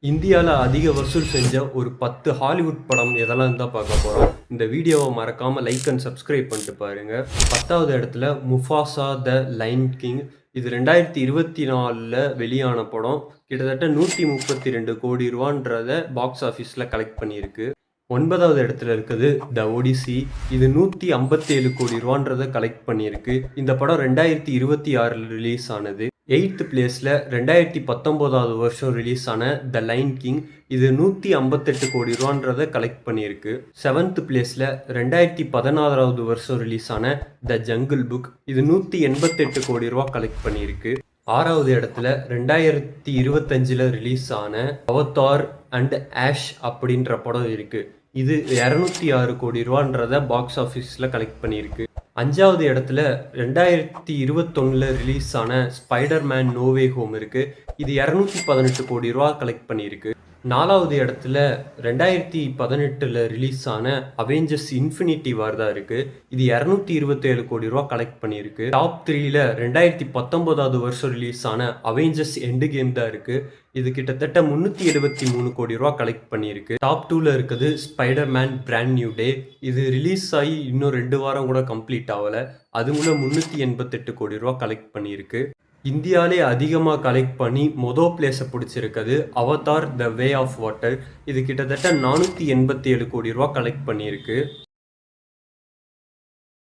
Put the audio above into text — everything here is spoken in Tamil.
இந்தியால அதிக வசூல் செஞ்ச ஒரு 10 ஹாலிவுட் படம் எதெல்லாம் தான் பார்க்க போறோம். இந்த வீடியோவ மறக்காம லைக் அண்ட் சப்ஸ்கிரைப் பண்ணிட்டு பாருங்க. 10வது இடத்துல முஃபாசா த லயன் கிங். இது 2024ல வெளியான படம். கிட்டத்தட்ட 132 கோடி ரூபான்றத பாக்ஸ் ஆஃபீஸ்ல கலெக்ட் பண்ணியிருக்கு. 9வது இடத்துல இருக்குது த ஒடிசி. இது 157 கோடி ரூபான்றத கலெக்ட் பண்ணியிருக்கு. இந்த படம் 2026ல் ரிலீஸ் ஆனது. 8th பிளேஸ்ல 2019வது வருஷம் ரிலீஸ் ஆன த லைன் கிங். இது 158 கோடி ரூபான்றத கலெக்ட் பண்ணியிருக்கு. 7th பிளேஸ்ல 2016வது வருஷம் ரிலீஸ் ஆன த ஜங்கிள் புக். இது 188 கோடி ரூபா கலெக்ட் பண்ணியிருக்கு. 6வது இடத்துல 2025ல ரிலீஸ் ஆன அவதார் அண்ட் ஆஷ் அப்படின்ற படம் இருக்கு. இது 206 கோடி ரூபான்றத பாக்ஸ் ஆஃபீஸ்ல கலெக்ட் பண்ணியிருக்கு. 5வது இடத்துல 2021ல ரிலீஸ் ஆன Spider Man No Way Home இருக்கு. இது 218 கோடி ரூபா கலெக்ட் பண்ணியிருக்கு. 4வது இடத்துல 2018ல ரிலீஸ் ஆன அவெஞ்சர்ஸ் இன்ஃபினிட்டி வார் தான் இருக்கு. இது 227 கோடி ரூபா கலெக்ட் பண்ணியிருக்கு. டாப் 3ல 2019வது வருஷம் ரிலீஸ் ஆன அவெஞ்சர்ஸ் எண்டு கேம் தான் இருக்கு. இது கிட்டத்தட்ட 373 கோடி ரூபா கலெக்ட் பண்ணியிருக்கு. டாப் 2ல இருக்குது spider man brand new day. இது ரிலீஸ் ஆகி இன்னும் 2 வாரம் கூட கம்ப்ளீட் ஆகல. அதுக்குள்ள 388 கோடி ரூபா கலெக்ட் பண்ணியிருக்கு. இந்தியாவிலே அதிகமாக கலெக்ட் பண்ணி பிளேஸை பிடிச்சிருக்குது Avatar the way of water. இது கிட்டத்தட்ட 487 கோடி ரூபா கலெக்ட் பண்ணியிருக்கு.